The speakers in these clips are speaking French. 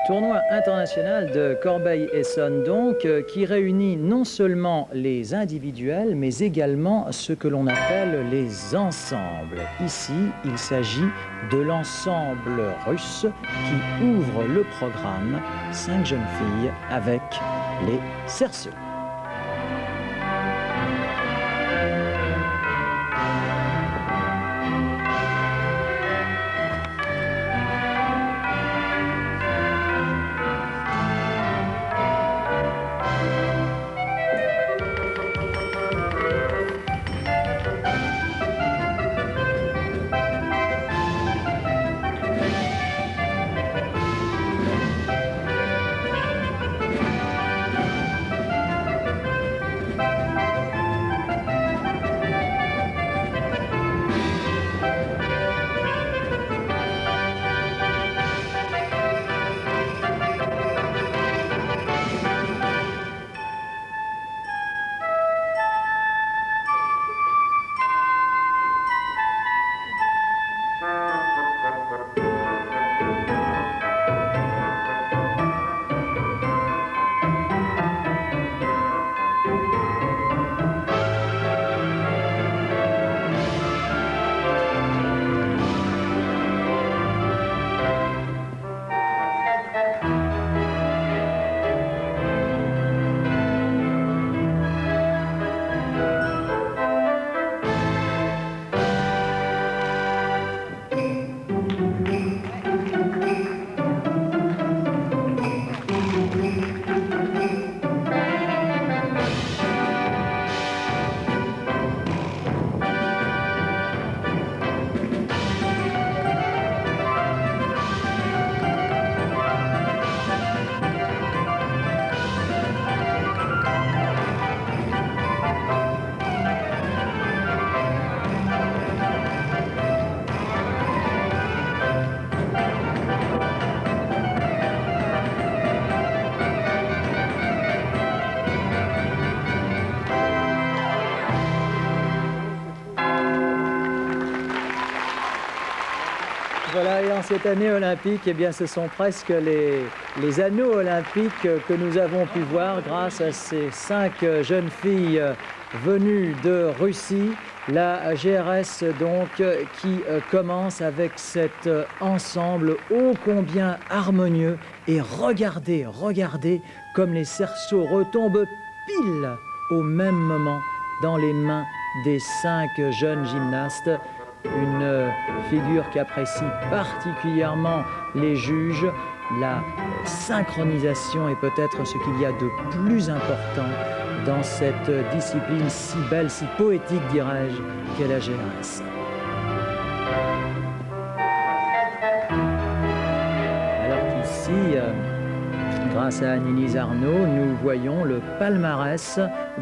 Tournoi international de Corbeil-Essonnes donc, qui réunit non seulement les individuels, mais également ce que l'on appelle les ensembles. Ici, il s'agit de l'ensemble russe qui ouvre le programme 5 jeunes filles avec les cerceaux. Voilà, et en cette année olympique, eh bien, ce sont presque les anneaux olympiques que nous avons pu voir grâce à ces 5 jeunes filles venues de Russie. La GRS, donc, qui commence avec cet ensemble ô combien harmonieux. Et regardez, regardez comme les cerceaux retombent pile au même moment dans les mains des 5 jeunes gymnastes. Une figure qu'apprécient particulièrement les juges. La synchronisation est peut-être ce qu'il y a de plus important dans cette discipline si belle, si poétique, dirais-je, qu'est la GRS. Alors qu'ici, grâce à Anne-Lise Arnaud, nous voyons le palmarès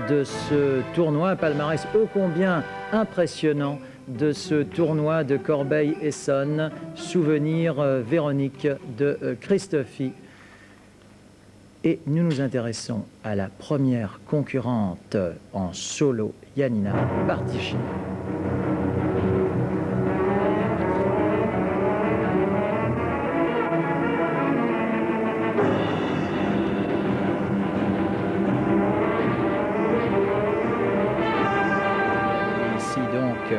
de ce tournoi, un palmarès ô combien impressionnant de ce tournoi de Corbeil-Essonnes, souvenir Véronique de Christoffy. Et nous nous intéressons à la première concurrente en solo, Janina Bartychina. Ici donc,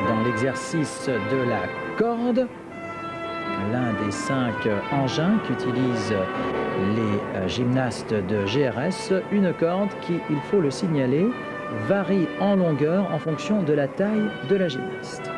dans l'exercice de la corde, l'un des 5 engins qu'utilisent les gymnastes de GRS, une corde qui, il faut le signaler, varie en longueur en fonction de la taille de la gymnaste.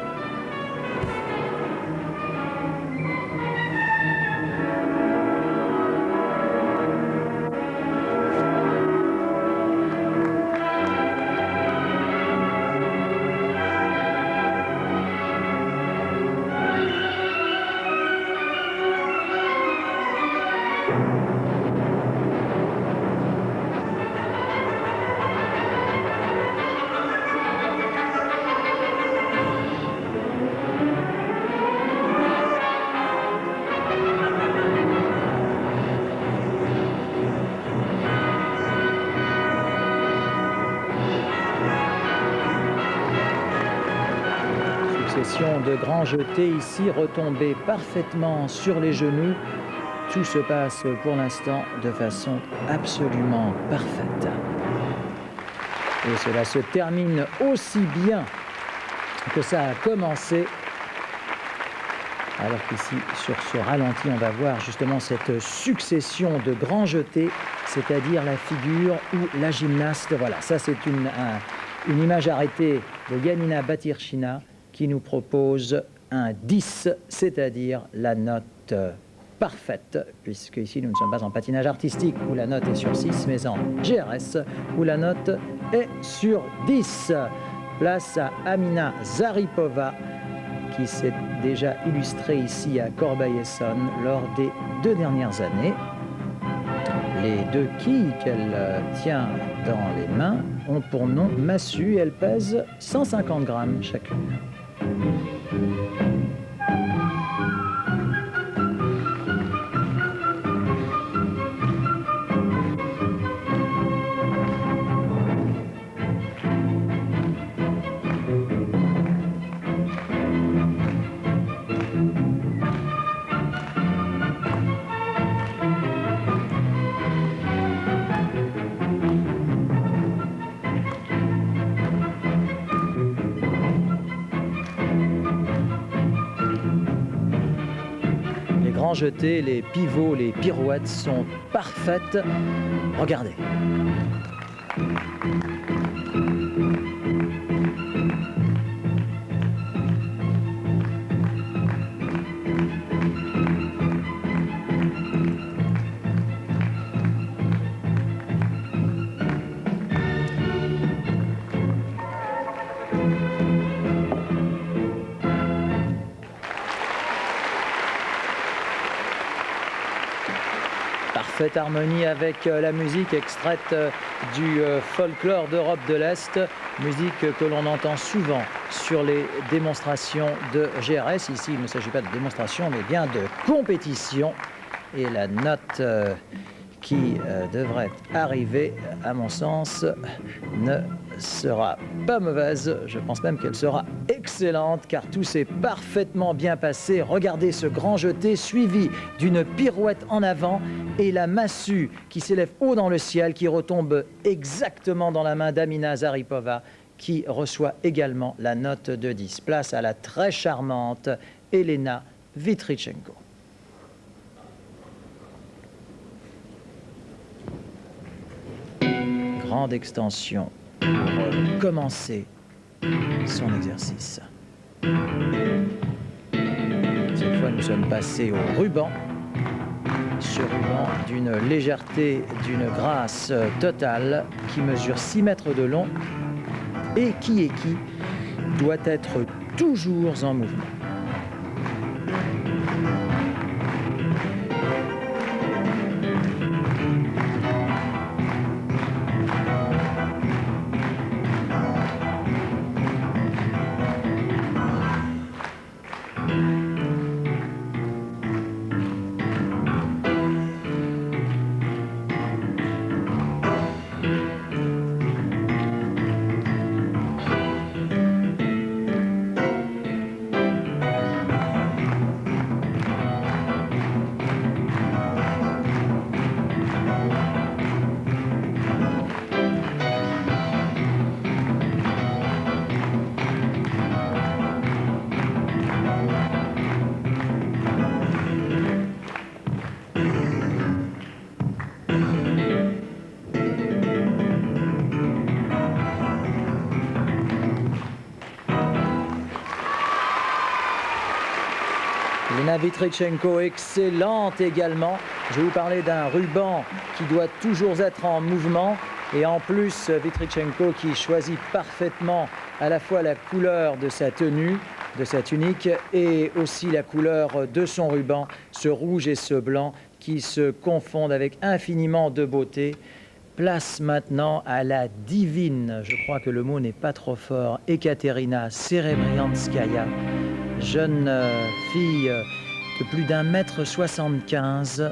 De grands jetés ici, retombés parfaitement sur les genoux, tout se passe pour l'instant de façon absolument parfaite. Et cela se termine aussi bien que ça a commencé. Alors qu'ici, sur ce ralenti, on va voir justement cette succession de grands jetés, c'est-à-dire la figure ou la gymnaste. Voilà, ça c'est une image arrêtée de Yanina Batirchina qui nous propose un 10, c'est-à-dire la note parfaite, puisque ici nous ne sommes pas en patinage artistique où la note est sur 6, mais en GRS où la note est sur 10. Place à Amina Zaripova, qui s'est déjà illustrée ici à Corbeil-Essonnes lors des 2 dernières années. Les 2 quilles qu'elle tient dans les mains ont pour nom massue et elles pèsent 150 grammes chacune. Jetés, les pivots, les pirouettes sont parfaites. Regardez. Parfaite harmonie avec la musique extraite du folklore d'Europe de l'Est, musique que l'on entend souvent sur les démonstrations de GRS. Ici, il ne s'agit pas de démonstration, mais bien de compétition. Et la note qui devrait arriver, à mon sens, ne sera pas mauvaise. Je pense même qu'elle sera excellente, car tout s'est parfaitement bien passé. Regardez ce grand jeté suivi d'une pirouette en avant et la massue qui s'élève haut dans le ciel, qui retombe exactement dans la main d'Amina Zaripova, qui reçoit également la note de 10. Place à la très charmante Elena Vitrichenko. Grande extension pour commencer son exercice. Cette fois, nous sommes passés au ruban. Ce ruban d'une légèreté, d'une grâce totale, qui mesure 6 mètres de long et qui doit être toujours en mouvement. Elena Vitrichenko, excellente également. Je vais vous parler d'un ruban qui doit toujours être en mouvement. Et en plus, Vitrichenko qui choisit parfaitement à la fois la couleur de sa tenue, de sa tunique, et aussi la couleur de son ruban, ce rouge et ce blanc qui se confondent avec infiniment de beauté. Place maintenant à la divine, je crois que le mot n'est pas trop fort, Ekaterina Serebrianskaya, jeune fille de plus d'1,75 m.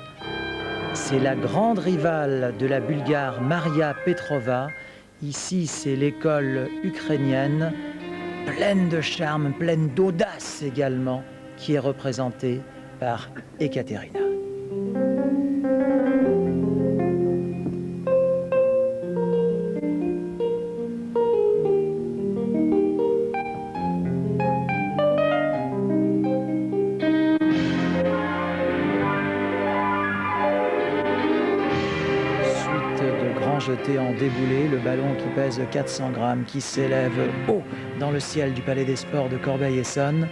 C'est la grande rivale de la Bulgare Maria Petrova. Ici, c'est l'école ukrainienne, pleine de charme, pleine d'audace également, qui est représentée par Ekaterina. jeté en déboulé, le ballon qui pèse 400 grammes, qui s'élève haut dans le ciel du Palais des Sports de Corbeil-Essonnes.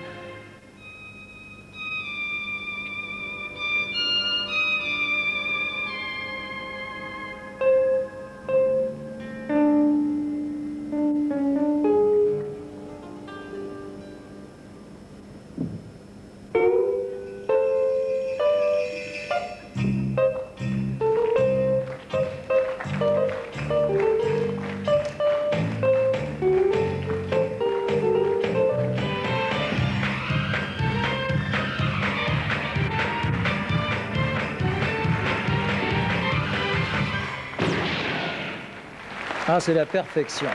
Ah, c'est la perfection.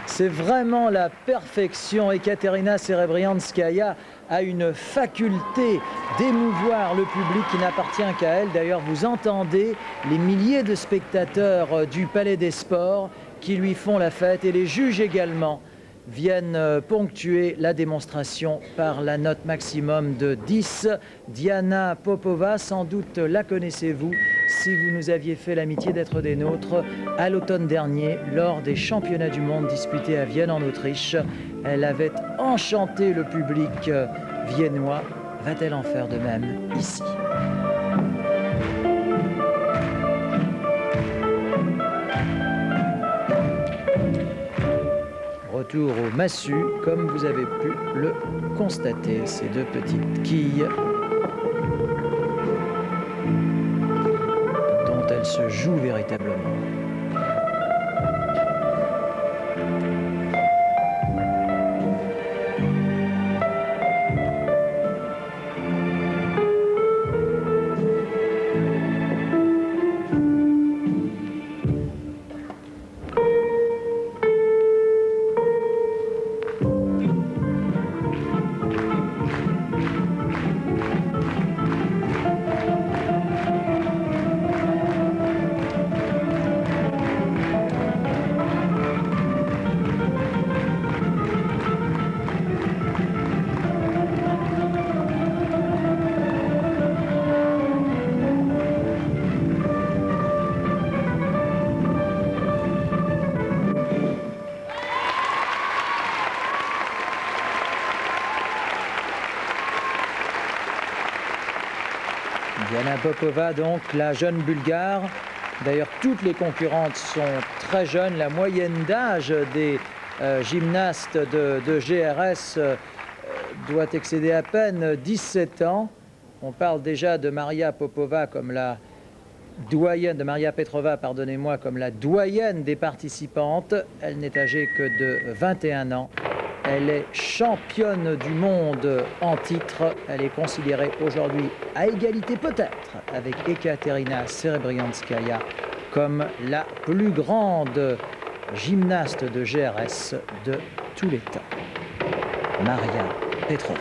C'est vraiment la perfection. Ekaterina Serebrianskaya a une faculté d'émouvoir le public qui n'appartient qu'à elle. D'ailleurs, vous entendez les milliers de spectateurs du Palais des Sports qui lui font la fête, et les juges également viennent ponctuer la démonstration par la note maximum de 10. Diana Popova, sans doute la connaissez-vous si vous nous aviez fait l'amitié d'être des nôtres à l'automne dernier lors des championnats du monde disputés à Vienne en Autriche. Elle avait enchanté le public viennois. Va-t-elle en faire de même ici ? Retour au massue, comme vous avez pu le constater, ces deux petites quilles dont elles se jouent véritablement. Diana Popova, donc la jeune Bulgare. D'ailleurs, toutes les concurrentes sont très jeunes. La moyenne d'âge des gymnastes de GRS doit excéder à peine 17 ans. On parle déjà de Maria Popova comme la doyenne, de Maria Petrova, pardonnez-moi, comme la doyenne des participantes. Elle n'est âgée que de 21 ans. Elle est championne du monde en titre. Elle est considérée aujourd'hui à égalité peut-être avec Ekaterina Serebrianskaya comme la plus grande gymnaste de GRS de tous les temps. Maria Petrova.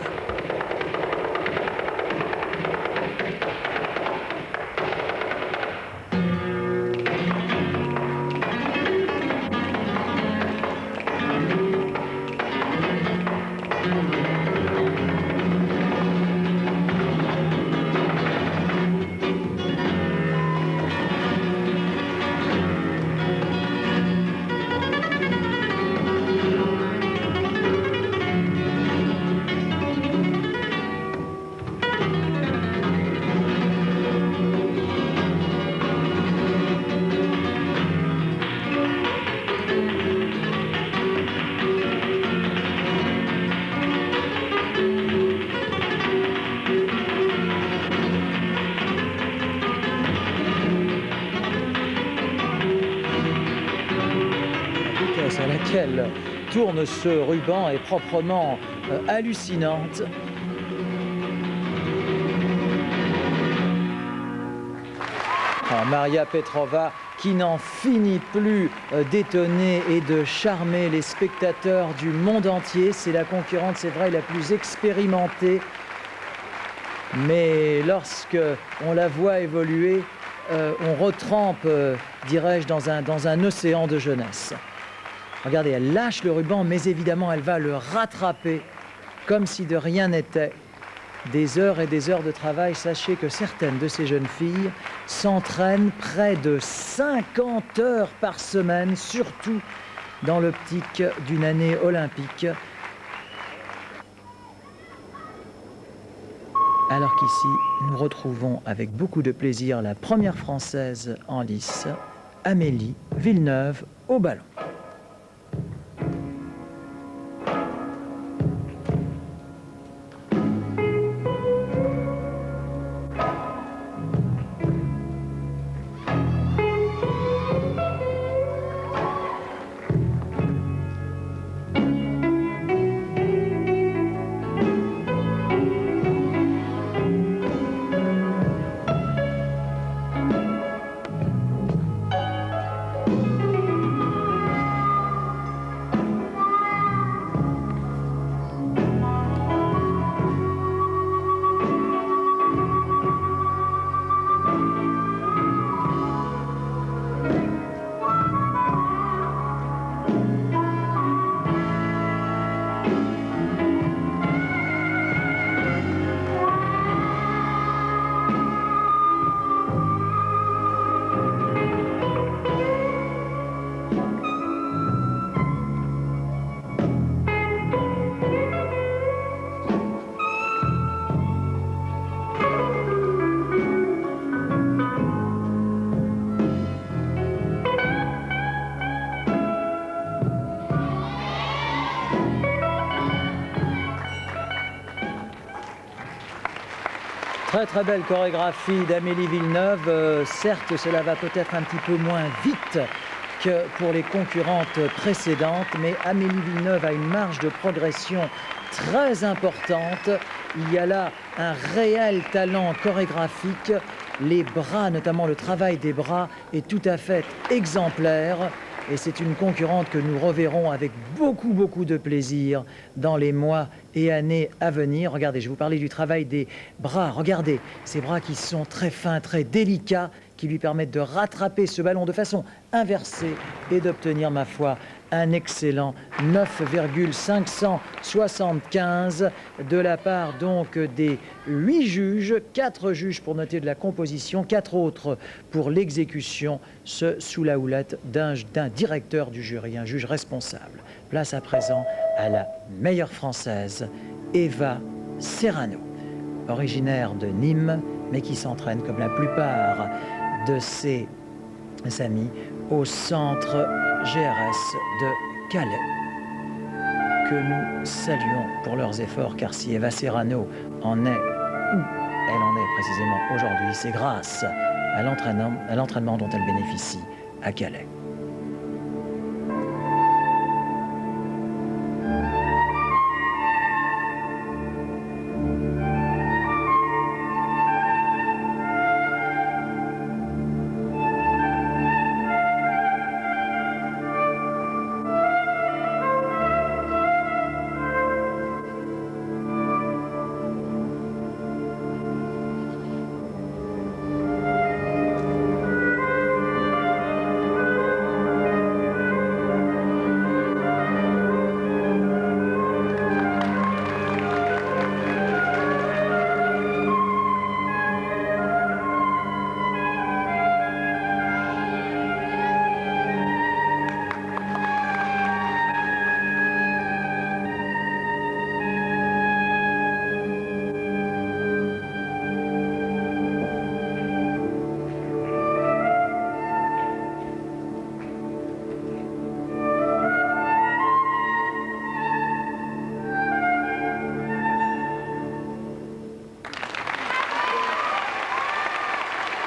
À laquelle tourne ce ruban est proprement hallucinante. Maria Petrova qui n'en finit plus d'étonner et de charmer les spectateurs du monde entier. C'est la concurrente, c'est vrai, la plus expérimentée. Mais lorsque on la voit évoluer, on retrempe, dirais-je, dans un océan de jeunesse. Regardez, elle lâche le ruban, mais évidemment, elle va le rattraper comme si de rien n'était. des heures et des heures de travail. Sachez que certaines de ces jeunes filles s'entraînent près de 50 heures par semaine, surtout dans l'optique d'une année olympique. Alors qu'ici, nous retrouvons avec beaucoup de plaisir la première Française en lice, Amélie Villeneuve, au ballon. Très belle chorégraphie d'Amélie Villeneuve. Certes, cela va peut-être un petit peu moins vite que pour les concurrentes précédentes, mais Amélie Villeneuve a une marge de progression très importante. Il y a là un réel talent chorégraphique. Les bras, notamment le travail des bras, est tout à fait exemplaire. Et c'est une concurrente que nous reverrons avec beaucoup de plaisir dans les mois et années à venir. Regardez, je vais vous parler du travail des bras. Regardez, ces bras qui sont très fins, très délicats, qui lui permettent de rattraper ce ballon de façon inversée et d'obtenir, ma foi, un excellent 9,575 de la part donc des 8 juges, 4 juges pour noter de la composition, 4 autres pour l'exécution, ce sous la houlette d'un directeur du jury, un juge responsable. Place à présent à la meilleure française, Eva Serrano, originaire de Nîmes, mais qui s'entraîne comme la plupart de ses amis au centre GRS de Calais, que nous saluons pour leurs efforts, car si Eva Serrano en est où elle en est précisément aujourd'hui, c'est grâce à l'entraînement dont elle bénéficie à Calais.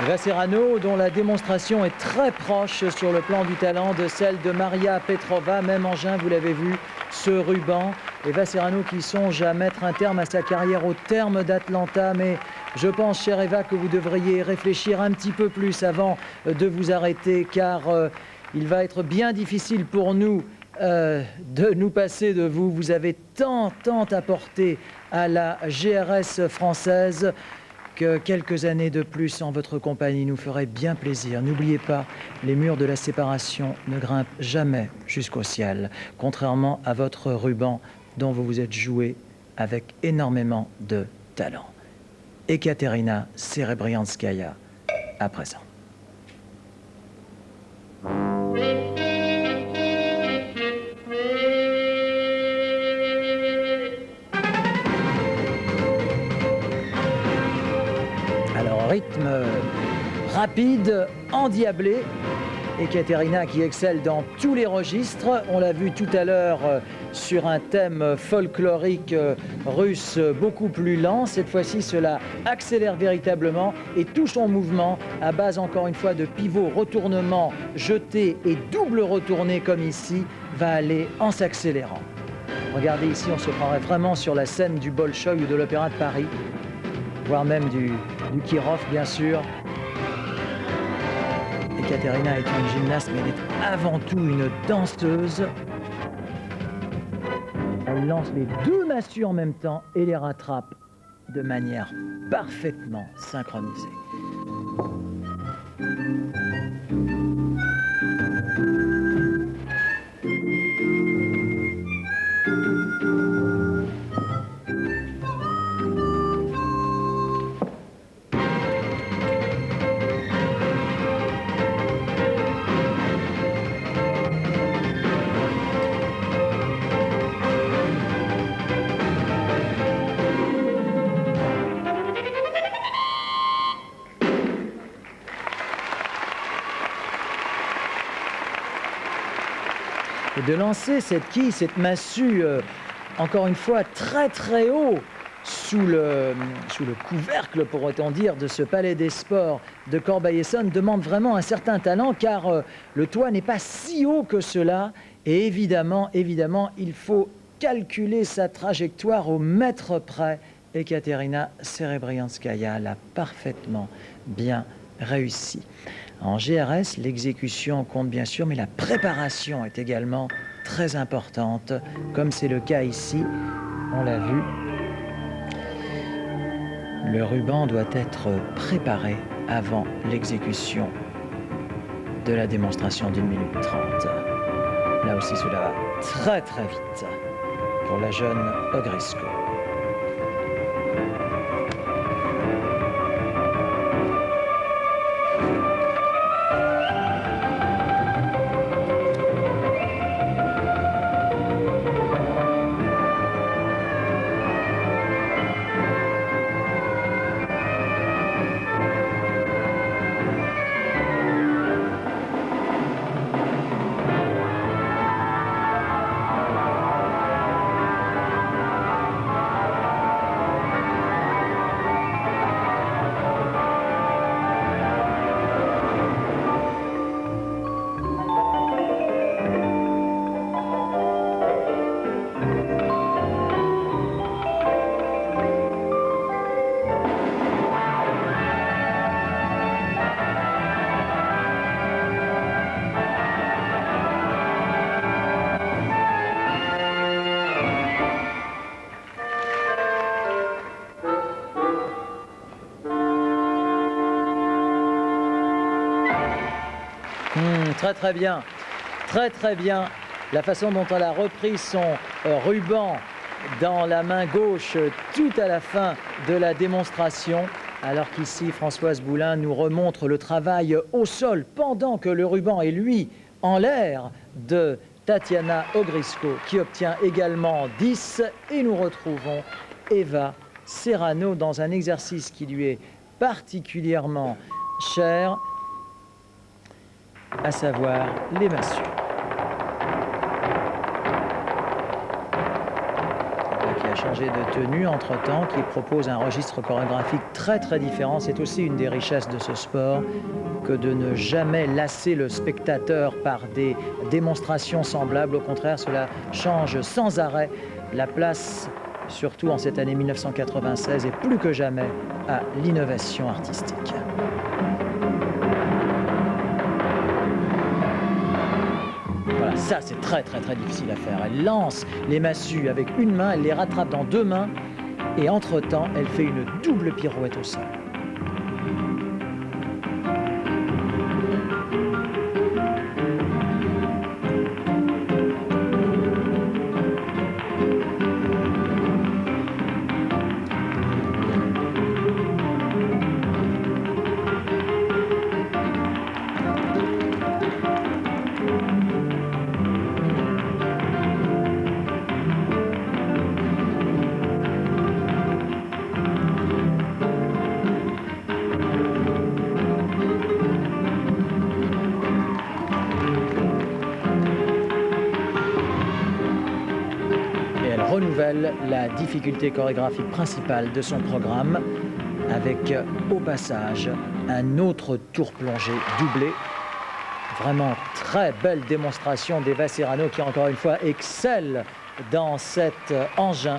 Eva Serrano, dont la démonstration est très proche sur le plan du talent de celle de Maria Petrova, même engin, vous l'avez vu, ce ruban. Eva Serrano qui songe à mettre un terme à sa carrière au terme d'Atlanta, mais je pense, chère Eva, que vous devriez réfléchir un petit peu plus avant de vous arrêter, car il va être bien difficile pour nous de nous passer de vous. Vous avez tant apporté à la GRS française que quelques années de plus en votre compagnie nous feraient bien plaisir. N'oubliez pas, les murs de la séparation ne grimpent jamais jusqu'au ciel, contrairement à votre ruban dont vous vous êtes joué avec énormément de talent. Ekaterina Serebrianskaya, à présent. Alors, rythme rapide, endiablé. Ekaterina qui excelle dans tous les registres. On l'a vu tout à l'heure sur un thème folklorique russe beaucoup plus lent. Cette fois-ci, cela accélère véritablement et tout son mouvement à base encore une fois de pivot, retournement, jeté et double retourné comme ici va aller en s'accélérant. Regardez ici, on se croirait vraiment sur la scène du Bolchoï ou de l'Opéra de Paris, voire même du Kirov bien sûr. Ekaterina est une gymnaste, mais elle est avant tout une danseuse. Elle lance les deux massues en même temps et les rattrape de manière parfaitement synchronisée. Et de lancer cette quille, cette massue, encore une fois, très très haut, sous le couvercle, pourrait-on dire, de ce palais des sports de Corbeil-Essonnes, demande vraiment un certain talent, car le toit n'est pas si haut que cela. Et évidemment, il faut calculer sa trajectoire au mètre près. Ekaterina Serebrianskaya l'a parfaitement bien réussi. En GRS, l'exécution compte bien sûr, mais la préparation est également très importante, comme c'est le cas ici, on l'a vu. Le ruban doit être préparé avant l'exécution de la démonstration d'1 minute 30. Là aussi, cela va très très vite pour la jeune Ogrysko. Très très bien, très très bien. La façon dont elle a repris son ruban dans la main gauche tout à la fin de la démonstration. Alors qu'ici, Françoise Boulin nous remontre le travail au sol pendant que le ruban est lui en l'air de Tatiana Ogrysko qui obtient également 10. Et nous retrouvons Eva Serrano dans un exercice qui lui est particulièrement cher, à savoir les massues. Qui a changé de tenue entre-temps, qui propose un registre chorégraphique très très différent. C'est aussi une des richesses de ce sport que de ne jamais lasser le spectateur par des démonstrations semblables. Au contraire, cela change sans arrêt la place, surtout en cette année 1996, et plus que jamais à l'innovation artistique. Voilà, ça c'est très très très difficile à faire. Elle lance les massues avec une main, elle les rattrape dans deux mains et entre-temps, elle fait une double pirouette au sol. nouvelle la difficulté chorégraphique principale de son programme, avec au passage un autre tour plongé doublé. Vraiment très belle démonstration d'Eva Serrano qui encore une fois excelle dans cet engin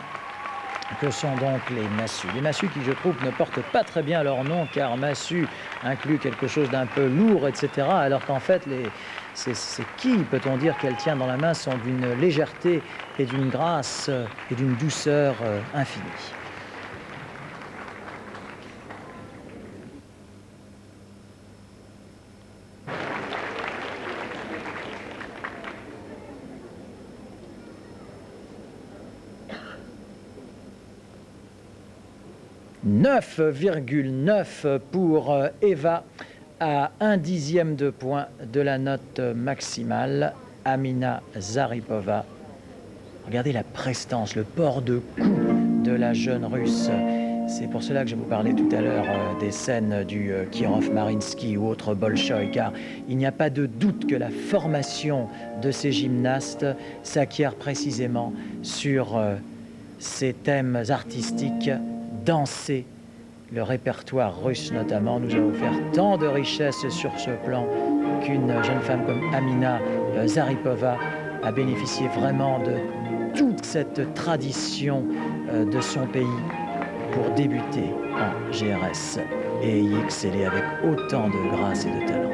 que sont donc les massues. Les massues qui, je trouve, ne portent pas très bien leur nom, car massue inclut quelque chose d'un peu lourd, etc. Alors qu'en fait, ces quilles, peut-on dire, qu'elle tient dans la main, sont d'une légèreté et d'une grâce et d'une douceur infinie. « 9,9 pour Eva, à 1/10 de point de la note maximale. Amina Zaripova. Regardez la prestance, le port de cou de la jeune Russe. C'est pour cela que je vous parlais tout à l'heure des scènes du Kirov-Mariinsky ou autre Bolchoï, car il n'y a pas de doute que la formation de ces gymnastes s'acquiert précisément sur ces thèmes artistiques. Danser, le répertoire russe notamment, nous a offert tant de richesses sur ce plan qu'une jeune femme comme Amina Zaripova a bénéficié vraiment de toute cette tradition de son pays pour débuter en GRS et y exceller avec autant de grâce et de talent.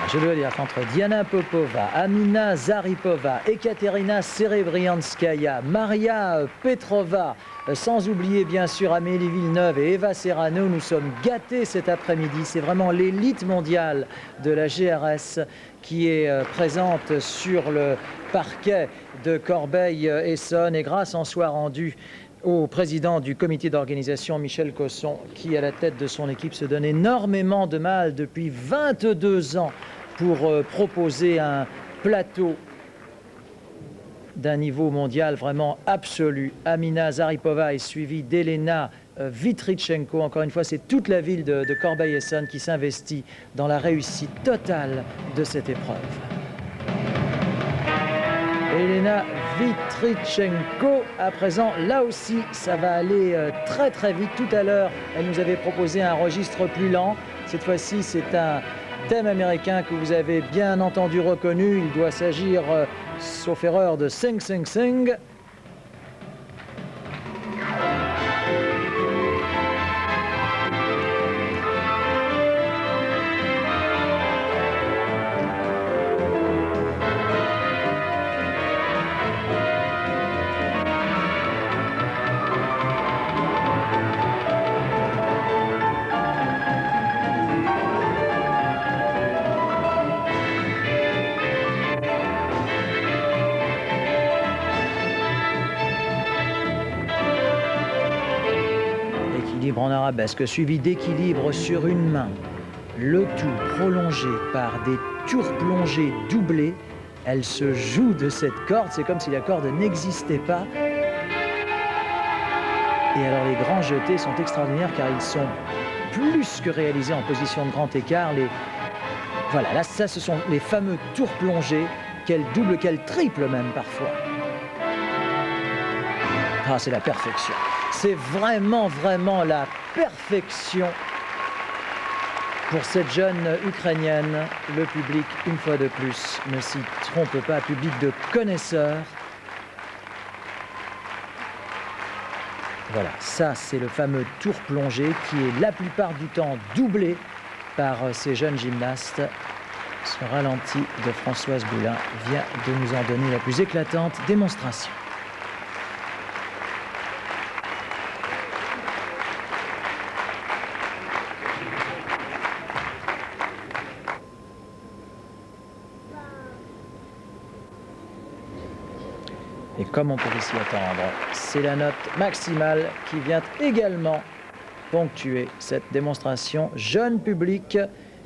Je dois dire qu'entre Diana Popova, Amina Zaripova, Ekaterina Serebrianskaya, Maria Petrova, sans oublier bien sûr Amélie Villeneuve et Eva Serrano, nous sommes gâtés cet après-midi. C'est vraiment l'élite mondiale de la GRS qui est présente sur le parquet de Corbeil-Essonnes, et grâce en soit rendue au président du comité d'organisation, Michel Cosson, qui à la tête de son équipe se donne énormément de mal depuis 22 ans pour proposer un plateau d'un niveau mondial vraiment absolu. Amina Zaripova est suivie d'Elena Vitrichenko. Encore une fois, c'est toute la ville de Corbeil-Essonnes qui s'investit dans la réussite totale de cette épreuve. Elena Vitrichenko, à présent, là aussi, ça va aller très très vite. Tout à l'heure, elle nous avait proposé un registre plus lent. Cette fois-ci, c'est un thème américain que vous avez bien entendu reconnu. Il doit s'agir, sauf erreur, de Sing Sing Sing. En arabesque, suivi d'équilibre sur une main, le tout prolongé par des tours plongés doublés. Elle se joue de cette corde, c'est comme si la corde n'existait pas. Et alors les grands jetés sont extraordinaires car ils sont plus que réalisés en position de grand écart. Voilà, là ça ce sont les fameux tours plongés qu'elle double, qu'elle triple même parfois. Ah, c'est la perfection. C'est vraiment, vraiment la perfection pour cette jeune Ukrainienne. Le public, une fois de plus, ne s'y trompe pas, public de connaisseurs. Voilà, ça c'est le fameux tour plongé qui est la plupart du temps doublé par ces jeunes gymnastes. Ce ralenti de Françoise Boulin vient de nous en donner la plus éclatante démonstration. Et comme on peut s'y attendre, c'est la note maximale qui vient également ponctuer cette démonstration jeune public.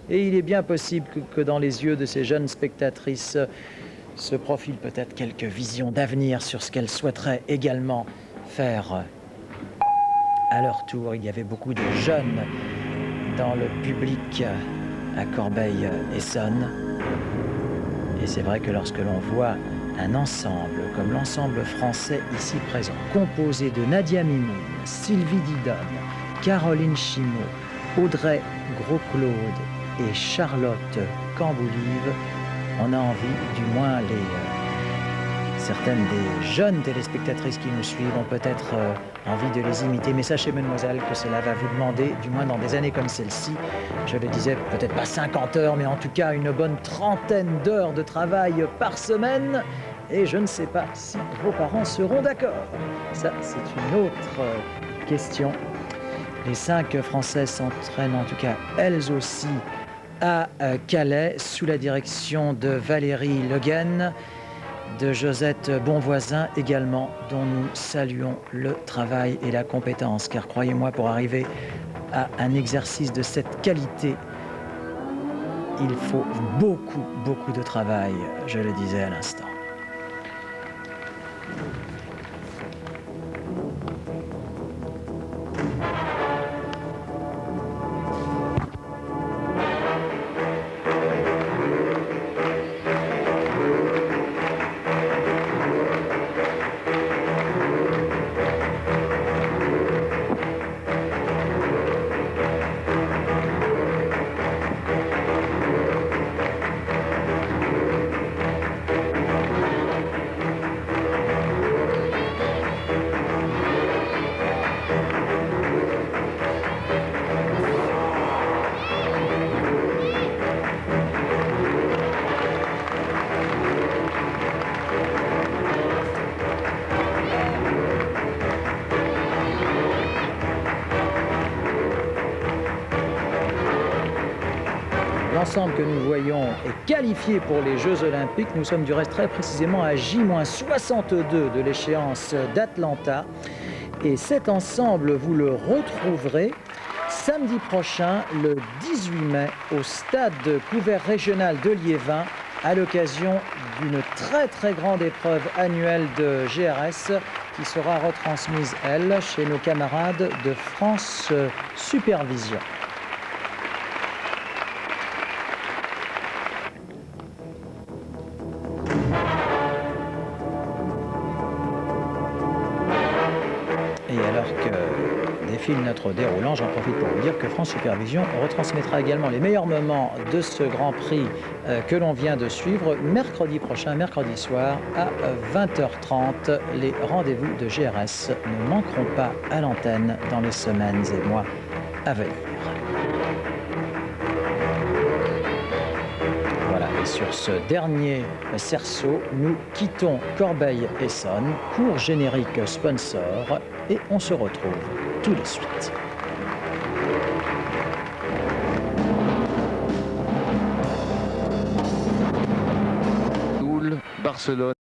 Et il est bien possible que dans les yeux de ces jeunes spectatrices se profilent peut-être quelques visions d'avenir sur ce qu'elles souhaiteraient également faire à leur tour. Il y avait beaucoup de jeunes dans le public à Corbeil-Essonnes. Et c'est vrai que lorsque l'on voit un ensemble comme l'ensemble français ici présent, composé de Nadia Mimoun, Sylvie Didonne, Caroline Chimot, Audrey Gros-Claude et Charlotte Camboulive, on a envie, du moins certaines des jeunes téléspectatrices qui nous suivent ont peut-être envie de les imiter. Mais sachez, mesdemoiselles, que cela va vous demander, du moins dans des années comme celle-ci, je le disais, peut-être pas 50 heures, mais en tout cas une bonne trentaine d'heures de travail par semaine. Et je ne sais pas si vos parents seront d'accord. Ça, c'est une autre question. Les 5 Françaises s'entraînent en tout cas, elles aussi, à Calais, sous la direction de Valérie Le Guen, de Josette Bonvoisin également, dont nous saluons le travail et la compétence. Car croyez-moi, pour arriver à un exercice de cette qualité, il faut beaucoup de travail, je le disais à l'instant. L'ensemble que nous voyons est qualifié pour les Jeux Olympiques. Nous sommes du reste très précisément à J-62 de l'échéance d'Atlanta. Et cet ensemble, vous le retrouverez samedi prochain, le 18 mai, au stade couvert régional de Liévin, à l'occasion d'une très grande épreuve annuelle de GRS qui sera retransmise, elle, chez nos camarades de France Supervision. Et alors que défile notre déroulant, j'en profite pour vous dire que France Supervision retransmettra également les meilleurs moments de ce Grand Prix que l'on vient de suivre mercredi prochain, mercredi soir à 20h30. Les rendez-vous de GRS ne manqueront pas à l'antenne dans les semaines et mois à venir. Voilà, et sur ce dernier cerceau, nous quittons Corbeil-Essonnes, court générique sponsor, et on se retrouve tout de suite. Barcelone.